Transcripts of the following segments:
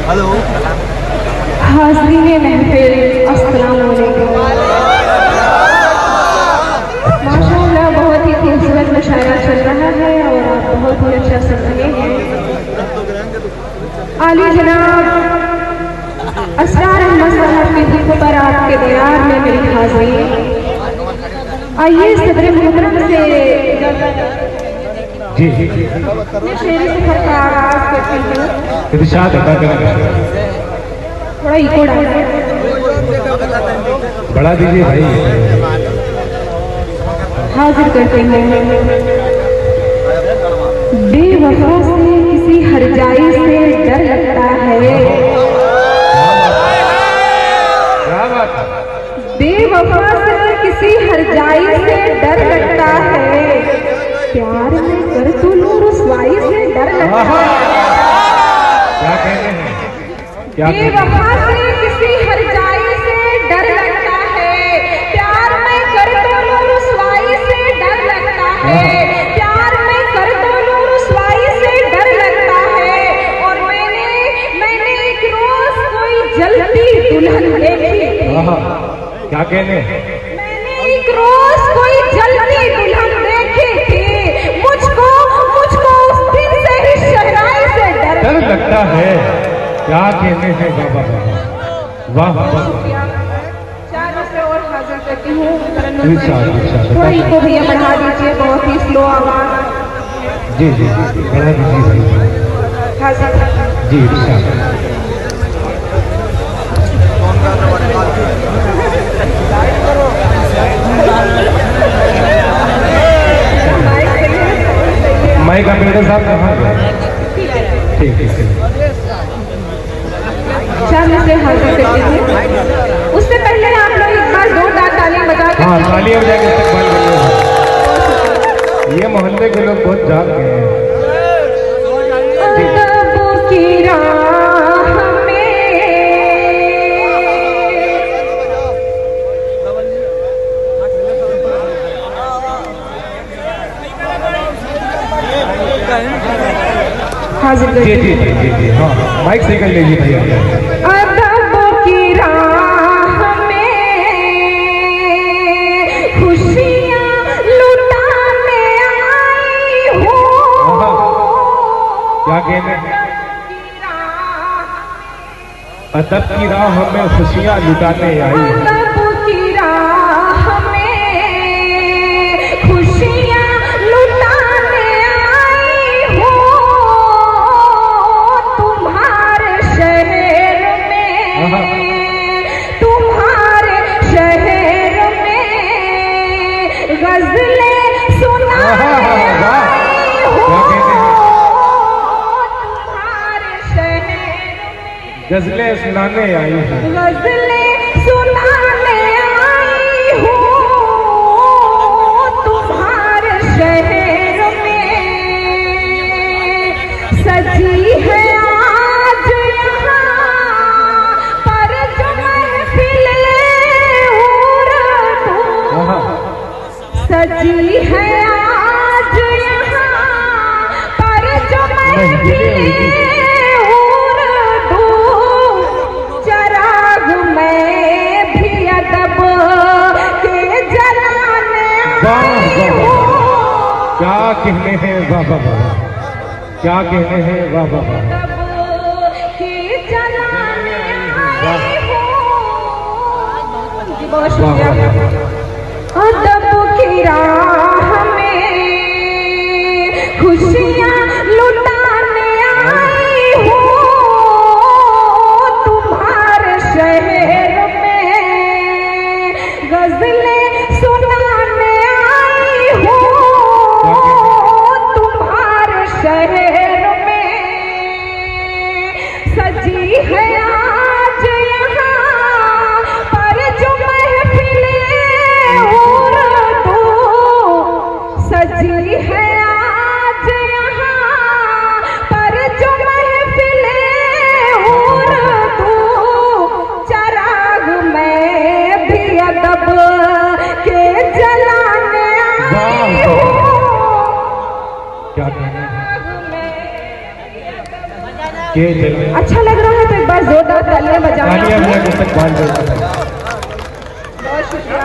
Hello हाज़रीन महफिल, अस्सलाम वालेकुम। माशाअल्लाह बहुत ही खूबसूरत मुशायरा चल रहा है और आप बहुत ही अच्छा सुन रहे हैं। आली जनाब असरार अहमद साहब की धुन पर आपके दयार में मेरी हाज़िरी। आइए सदर मोहतरम से जी शेरी सफर का आगाज करती हूँ। इरशाद अदा करेंगे। थोड़ा इको डाल बढ़ा दीजिए भाई। हाजिर करते हैं। बेवफा से किसी हरजाई से डर लगता है, बेवफा से किसी हरजाई से डर लगता है, प्यार में कर तू रुसवाई से डर लगता है। क्या कहते हैं? क्या बेवफा से किसी हरजाई से डर लगता है, प्यार में कर तू रुसवाई से डर लगता है, प्यार में कर तू रुसवाई से डर लगता है। और मैंने एक रोज कोई जलती दुल्हन देखी, क्या कहने हैं? मैंने एक रोज कोई जलती दुल्हन देखी थी, मुझको उस दिन से ही शहनाई से डर लगता है। क्या कहने हैं बाबा बाबा? वाह वाह। चार से और हाजिर करती हूँ। इरशाद, इरशाद। थोड़ा इको भैया बढ़ा दीजिए, बहुत ही स्लो आवाज। जी जी जी जी बढ़ा दीजिए भाई। हाजिर जी इरशाद। माइक ऑपरेटर साहब कहाँ गए? ठीक है चार से हाजिर करती हूँ। उससे पहले आप लोग एक बार जोरदार तालियां बजा के हाँ तालियां बजा के इस्तकबाल करिए। ये मोहल्ले के लोग बहुत जाग गए हैं। अदब की राह में हाजिर जी जी जी जी जी हाँ माइक सही कर लीजिए भैया। अदब की राह में खुशियाँ लुटाने आई हूँ। क्या कहने? अदब की राह में खुशियाँ लुटाने आई हूँ। अदब की राह में खुशियाँ लुटाने आई हूँ। तुम्हारे शहर में गजलें सुनाने आई हूँ। तुम्हारे शहर में गजलें सुनाने आई हूँ। गजलें सुनाने आई हूँ। तुम्हारे शहर में सजी है आज यहाँ पर जो महफिले उर्दू, सजी है आज यहाँ पर जो महफिले उर्दू, चराग में भी अदब के जलाने आई हूँ। क्या कहने हैं बाबा बाबा? क्या कहने हैं बाबा बाबा? अदब के जलाने आई हूँ। जी बहुत शुक्रिया। अदब की राह में खुशियाँ लुटाने आई हूँ। तुम्हारे शहर में गजलें सुनाने आई हूँ। तुम्हारे शहर में सजी है आज यहाँ पर जो महफिले उर्दू, सजी है आज यहाँ पर जो महफिले उर्दू, चराग में भी अदब के जलाने आई हूँ। क्या कहने हैं? अच्छा लग रहा है तो एक बार जोरदार तालियां बजाना। तालियां बजा के इस्तकबाल करते हैं। बहुत शुक्रिया।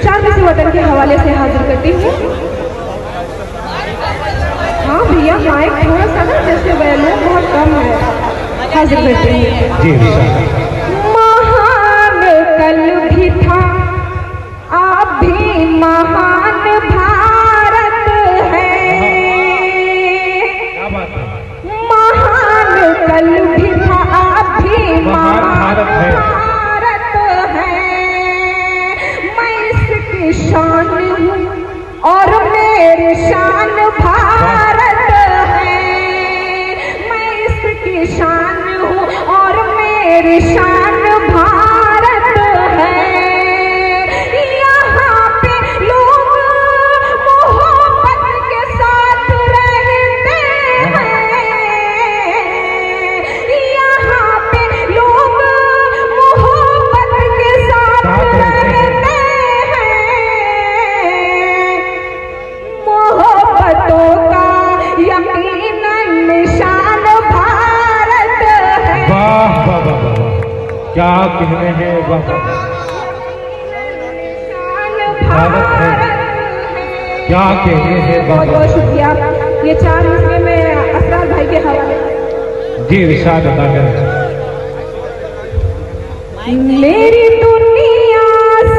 4 किसी वतन के हवाले से हाजिर करती हूँ। हाँ भैया, माइक थोड़ा सा ना जैसे वैल्यूम बहुत कम है, हाजिर करती हूँ। जी महान कल भी था, आप भी महान भारत है। क्या बात है। महान कल भी था, आप भी महान भारत है। मैं इसकी शान हूँ और मेरी शान भारत है। मैं इसकी शान हूँ और मेरी शान भारत है। यहाँ पे लोग मोहब्बत के साथ रहते हैं। यहाँ पे लोग मोहब्बत के साथ रहते हैं। मोहब्बतों का यकीनन निशान भारत है। वाह वाह वाह वाह, क्या कहने हैं। वाह वाह, निशान भारत है। क्या कहने हैं। वाह बहुत वाह। बहुत शुक्रिया। ये 4 हिस्से में असरार भाई के हवाले। जी इरशाद अदा करें। मेरी दुनिया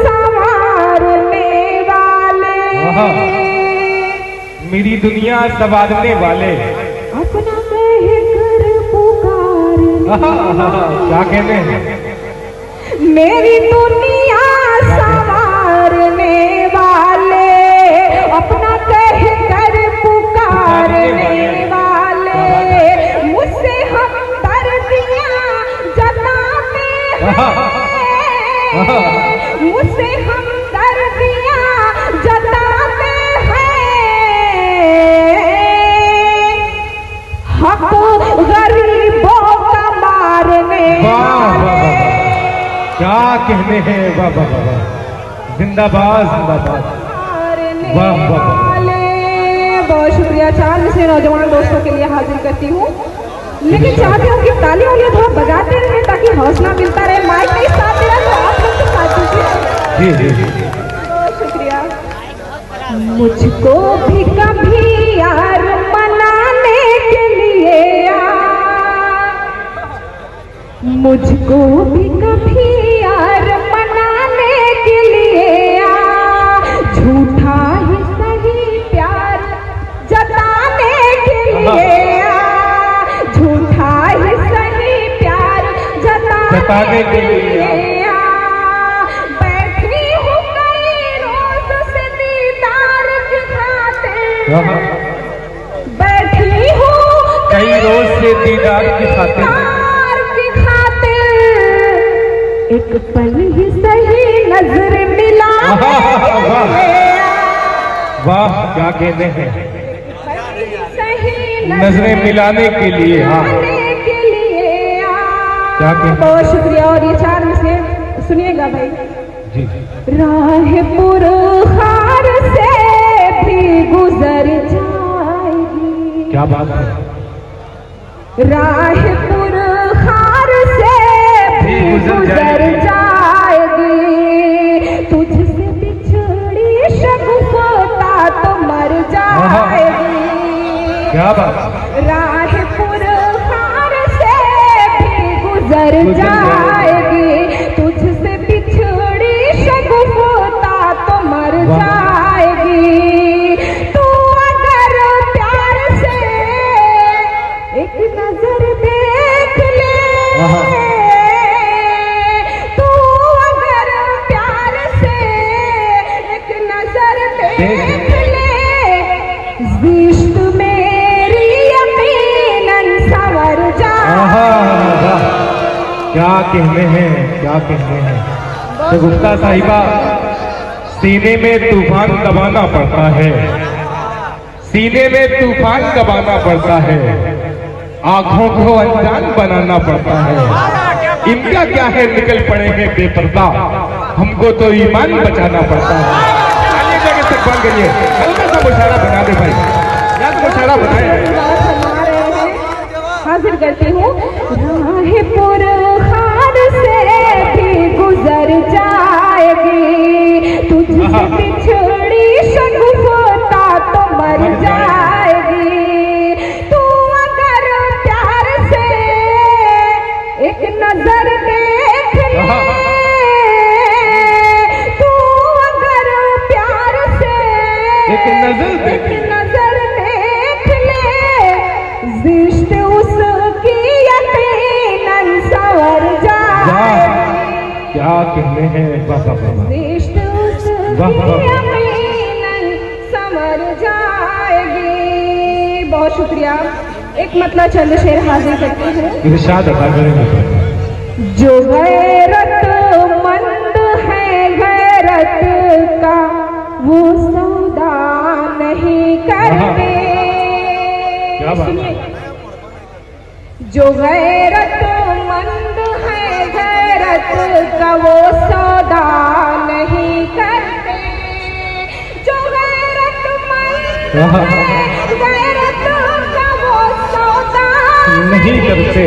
संवारने वाले, मेरी दुनिया संवारने वाले, अपना कहकर पुकारने। क्या कहते हैं। मेरी दुनिया संवारने वाले, अपना कहकर पुकारने वाले, मुझसे हमदर्दियां जताते हैं। मुझसे हमदर्दियां जताते हैं। हक गरीबों का मारने वाले। क्या कहने हैं। वाह वाह वाह, जिंदाबाद जिंदाबाद। वाह वाह वाह। बहुत शुक्रिया। 4 में से नौजवान दोस्तों के लिए हाजिर करती हूँ, लेकिन चाहती हूँ कि तालियां उन्हें थोड़ा बजाते रहे ताकि हौसला मिलता रहे। माइक नहीं साथ दे रहा तो आप लोग तो साथ दीजिए। जी जी जी। बहुत शुक्रिया। मुझको भी कभी यार मनाने के लिए आ, मुझको भी कभी यार मनाने के लिए आ, झूठा ही सही प्यार जताने के लिए आ, झूठा ही सही प्यार जताने के लिए आ। बैठी हूँ कई रोज से दीदार की खातिर, बैठी हूँ कई रोज से दीदार की खातिर, एक पल ही सही नजर मिला। वाह क्या कहते हैं। सही नजरें मिलाने के लिए। हाँ क्या कहते। बहुत शुक्रिया। और ये 4 में से सुनिएगा भाई। जी राह पुरखार से भी गुजर जाएगी। क्या बात है। राह पुरखार से भी गुजर जाएगी, तुझसे बिछड़ी शगुफ्ता तो मर जाएगी। क्या बात। राह पुरखार से भी गुजर जाएगी, तुझसे बिछड़ी शगुफ्ता तो मर जाएगी। तू अगर प्यार से एक नजर देख ले, तू अगर प्यार से एक नजर देख ले, इश्क मेरी यकीनन संवर जाए। क्या कहने हैं। क्या कहने हैं। शगुफ्ता साहिबा, सीने में तूफान दबाना पड़ता है, सीने में तूफान दबाना पड़ता है, आंखों को अनजान बनाना पड़ता है। इनका क्या है, निकल पड़े हैं बेपर्दा, हमको तो ईमान बचाना पड़ता है। आइए जाके इस्तकबाल करिए। हल्का सा मुशायरा बना दे भाई, या तो मुशायरा बनाए। हाजिर करती हूँ। राहपुर खार से भी गुजर जाएगी, तुझसे बिछड़ी शगुफ्ता तो मर जाएगी। तू अगर प्यार से एक नजर देख ले, तू अगर प्यार से एक नजर देख ले, जिश्त उसकी यकीनन संवर जाएगी। क्या कहने हैं बाबा बाबा, जिश्त उसकी यकीनन संवर जाएगी। बहुत शुक्रिया। एक मतलब चंद शेर हाजिर करते हैं। इरशाद अता करें। जो गैरतमंद है गैरत का वो सौदा नहीं करते। क्या बात है? जो गैरतमंद है गैरत का वो सौदा नहीं करते। जो गैरतमंद है गैरत का वो सौदा नहीं करते।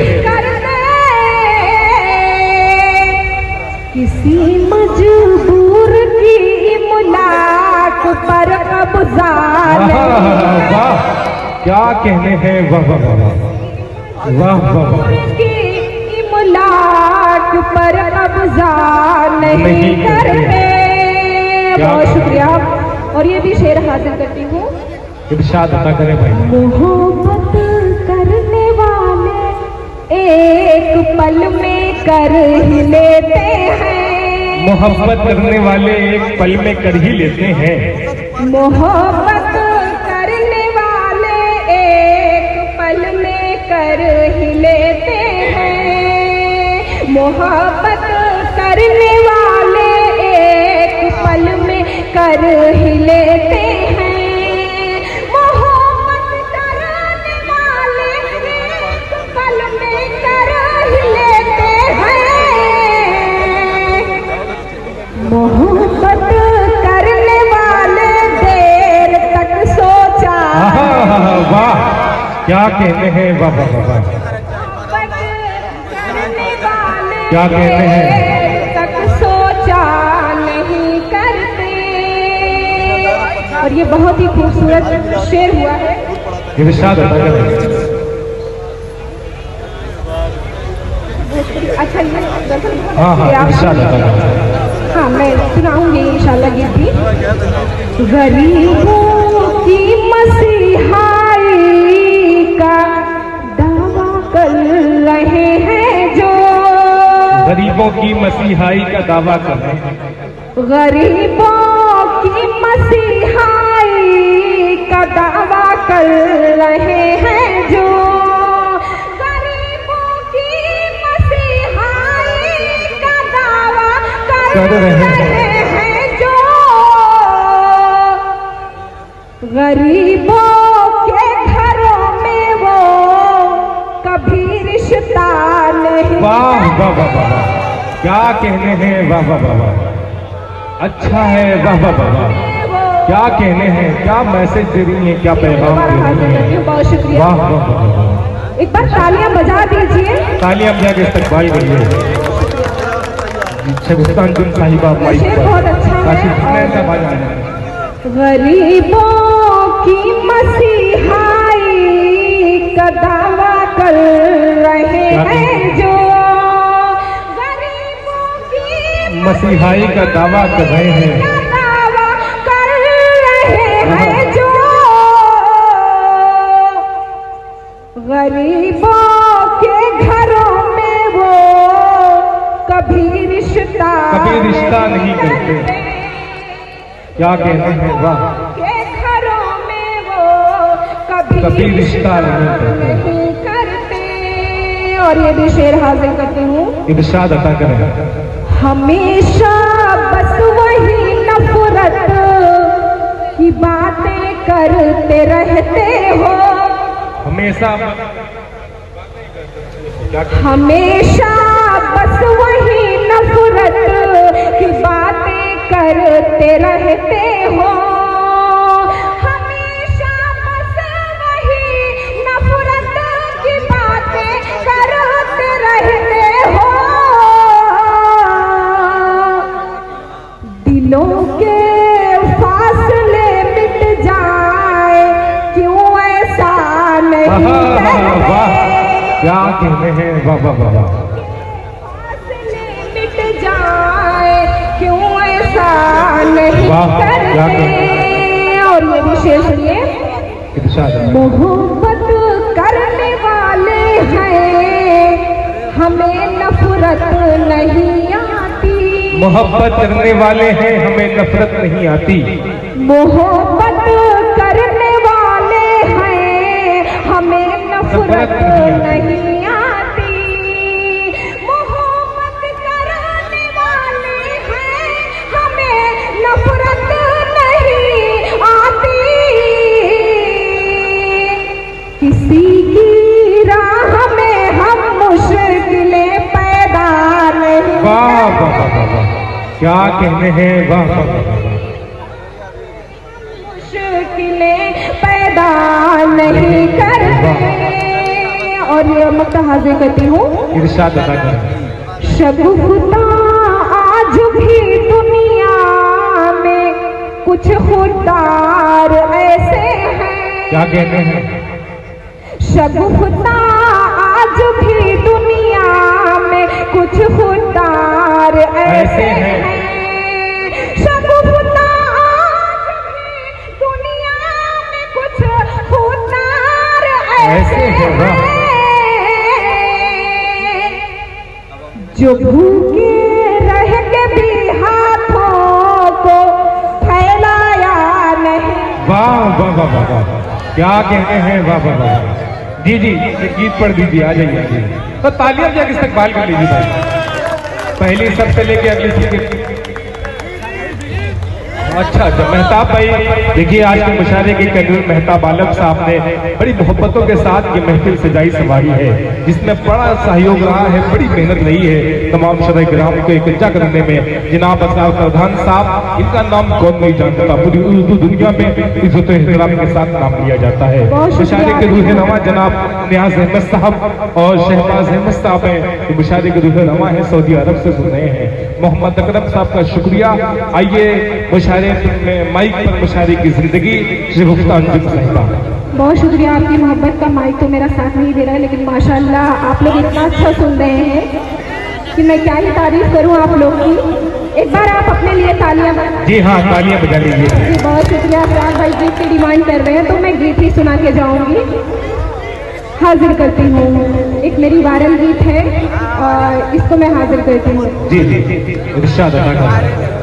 किसी मजबूर की मुलाक पर कब्जा नहीं। वाह, क्या कहने हैं वाह वाह वाह वाह वाह। की मुलाक पर कब्जा नहीं करते। बहुत शुक्रिया। और ये भी शेर हासिल करती हूँ। इरशाद अता करें भाई। मोहब्बत करने वाले एक पल में कर ही लेते हैं। मोहब्बत करने वाले एक पल में कर ही लेते हैं। मोहब्बत करने वाले एक पल में कर ही लेते हैं। मोहब्बत करने वाले एक पल में कर ही लेते हैं। मोहब्बत करने वाले देर तक सोचा। वाह, क्या कहते हैं वाह वाह वाह। क्या कहते हैं? तक सोचा नहीं करते। और ये बहुत ही खूबसूरत शेर हुआ है। इरशाद अता करें। अच्छा, ये हाँ इरशाद अता करें। हाँ, मैं सुनाऊंगी इंशाल्लाह गीत भी। गरीबों की मसीहाई का दावा कर रहे हैं जो। गरीबों की मसीहाई का दावा कर रहे हैं। गरीबों की मसीहाई का दावा कर रहे हैं जो। गरीबों की मसीहाई का दावा कर रहे हैं जो। गरीबों के घरों में वो कभी रिश्ता नहीं। वाह वाह वाह वाह, क्या कहने हैं वाह वाह वाह। अच्छा है वाह वाह वाह, क्या कहने हैं, क्या मैसेज दे रही है, क्या पैगाम दे रही है। बहुत शुक्रिया। वाह वाह वाह। एक बार तालियां बजा दीजिए। तालियां बजा के इस्तकबाल करिए। शगुफ्ता अंजुम साहिबा माइक पर बहुत अच्छा है। गरीबों की मसीहाई का दावा कर रहे हैं जो। गरीबों की मसीहाई का दावा कर रहे हैं। दावा कर रहे हैं जो। गरीबों के घरों में वो कभी रिश्ता नहीं करते। क्या कहते हैं वाह। के घरों में वो कभी रिश्ता नहीं करते। और ये भी शेर हाजिर करती हूँ। इरशाद अता करें। हमेशा बस वही नफरत की बातें करते रहते हो। हमेशा हमेशा बस वही नफरत की बातें करते रहते हो। हमेशा बस वही नफरत की बातें क्या कहने हैं, वाह वाह वाह वाह। मिट जाए क्यों ऐसा नहीं वाह, क्या करते। और ये विशेष सुनिए, इरशाद है। मोहब्बत करने वाले हैं हमें नफरत नहीं आती। मोहब्बत करने वाले हैं हमें नफरत नहीं आती। मोहब्बत करने वाले हैं हमें नफरत नहीं आती। मोहब्बत करने वाले हैं हमें नफरत नहीं आती। किसी की राह में हम मुश्किलें पैदा नहीं। वाह वाह वाह वाह वाह, क्या कहने हैं, वाह वाह वाह वाह। मुश्किलें पैदा नहीं करते। और ये मक्ता हाजिर करती हूँ, इरशाद अदा करें। शगुफ्ता आज भी दुनिया में कुछ खुदार ऐसे हैं। क्या कहने हैं, शगुफ्ता आज भी दुनिया में कुछ खुदार ऐसे हैं। शगुफ्ता आज भी दुनिया में कुछ खुदार ऐसे हैं जो भूखे रह के भी हाथों को फैलाया नहीं। वाह वाह वाह वाह वाह, क्या कहने हैं, वाह वाह वाह। जी जी, एक गीत पढ़ दीजिए, आ जाइए, आ जाइए। तो तालियां जाके इस्तकबाल कर लीजिए भाई, पहली सब से लेके अगली सब। अच्छा अच्छा, मेहताब भाई देखिए, आज के मुशायरे के कर्नल मेहताब आलम साहब ने बड़ी मोहब्बतों के साथ ये महफिल सजाई संवारी है, जिसमें बड़ा सहयोग रहा है, बड़ी मेहनत रही है तमाम शरय ग्राम को इकट्ठा करने में। जनाब असार प्रधान साहब, इनका नाम कौन नहीं जानता, पूरी उर्दू दुनिया में इज्जत एहतराम के साथ नाम लिया जाता है। मुशायरे के रूह रवां जनाब नियाज अहमद साहब और शहबाज अहमद साहब हैं, मुशायरे के रूह रवां है, सऊदी अरब से सुन रहे हैं। मोहम्मद अकरम साहब का शुक्रिया। आइए मुशायरे में माइक पर मुशायरे की जिंदगी शगुफ्ता अंजुम साहिबा। बहुत शुक्रिया, आपकी मोहब्बत का माइक तो मेरा साथ नहीं दे रहा है, लेकिन माशाल्लाह आप लोग इतना अच्छा सुन रहे हैं कि मैं क्या ही तारीफ करूं आप लोग की। एक बार आप अपने लिए तालियां बजा। जी हाँ, तालियां बजा लीजिए। जी बहुत शुक्रिया। प्यार भाई गीत की डिमांड कर रहे हैं तो मैं गीत ही सुना के जाऊंगी। हाजिर करती हूँ, एक मेरी वायरल गीत है और इसको मैं हाजिर करती हूँ। जी जी, इरशाद अदा करें।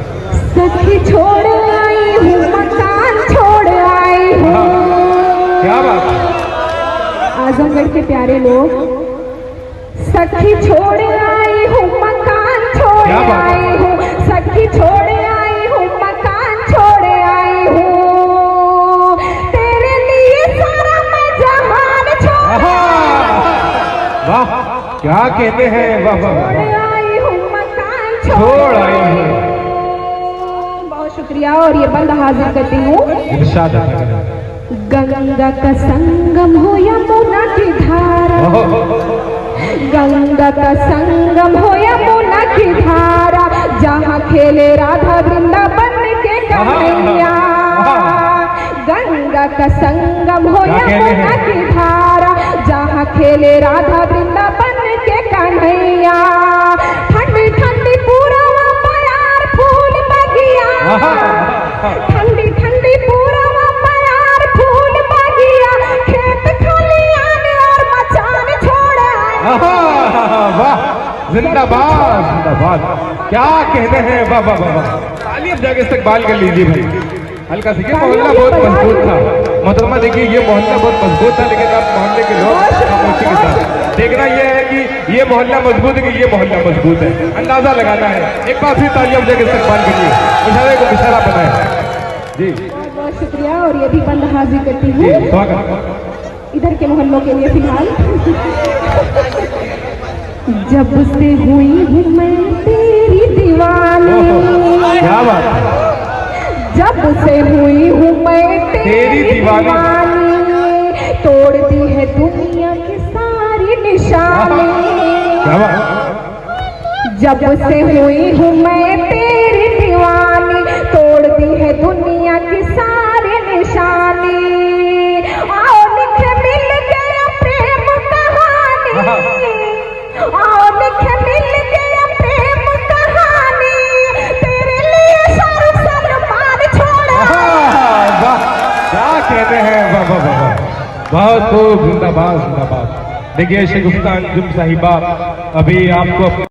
सखी छोड़ आई हूँ, मकान छोड़ आई हूँ। क्या बात, आजमगढ़ के प्यारे लोग, सखी छोड़ आई हूँ, मकान छोड़ आई हूँ। सखी छोड़ आई हूँ, मकान छोड़ आई हूँ। तेरे लिए सारा मैं जहान छोड़। वाह, क्या कहते हैं, वाह वाह वाह। आई हूँ, मकान छोड़ आई हूँ। बहुत शुक्रिया। और ये बंद हाजिर करती हूँ। इरशाद अदा करें। गंगा का संगम हो यमुना की धारा, गंगा का संगम हो यमुना की धारा, जहाँ खेले राधा वृंदावन के कन्हैया। गंगा का संगम हो यमुना की धारा, जहाँ खेले राधा वृंदावन के कन्हैया। ठंडी ठंडी पूरवा प्यार फूल बगिया, ठंडी ठंडी पूरवा प्यार फूल बगिया, खेत खलियान और मचान छोड़ा। वाह, जिंदाबाद जिंदाबाद, क्या कहते हैं, वाह वाह वाह वाह। तालियां जाके इस्तकबाल कर लीजिए भाई। हल्का सा, ये मोहल्ला बहुत मजबूत था मोहतरमा, देखिए ये मोहल्ला बहुत मजबूत था, लेकिन आप मोहल्ले के लोग खामोशी के साथ देखना यह है कि ये मोहल्ला मजबूत है कि ये मोहल्ला मजबूत है, अंदाजा लगाना है। एक बार फिर तालियां जाके इस्तकबाल करिए, मुशायरे को मुशायरा बनाए। जी बहुत शुक्रिया। और ये भी बंद हाजिर करती हूँ स्वागत इधर के मोहल्लों के लिए फिलहाल। जब से हुई हूँ मैं तेरी दीवानी, क्या बात है, जब से हुई हूँ मैं तेरी दीवानी, तोड़ दी है दुनिया की सारी निशानी। क्या बात, जब से हुई हूँ मैं तेरी दीवानी, तोड़ दी है दुनिया की सारी निशानी। आओ लिखे मिल गया प्रेम कहानी, बहुत खूब, जिंदाबाद जिंदाबाद। देखिए शगुफ्ता अंजुम साहिबा अभी आपको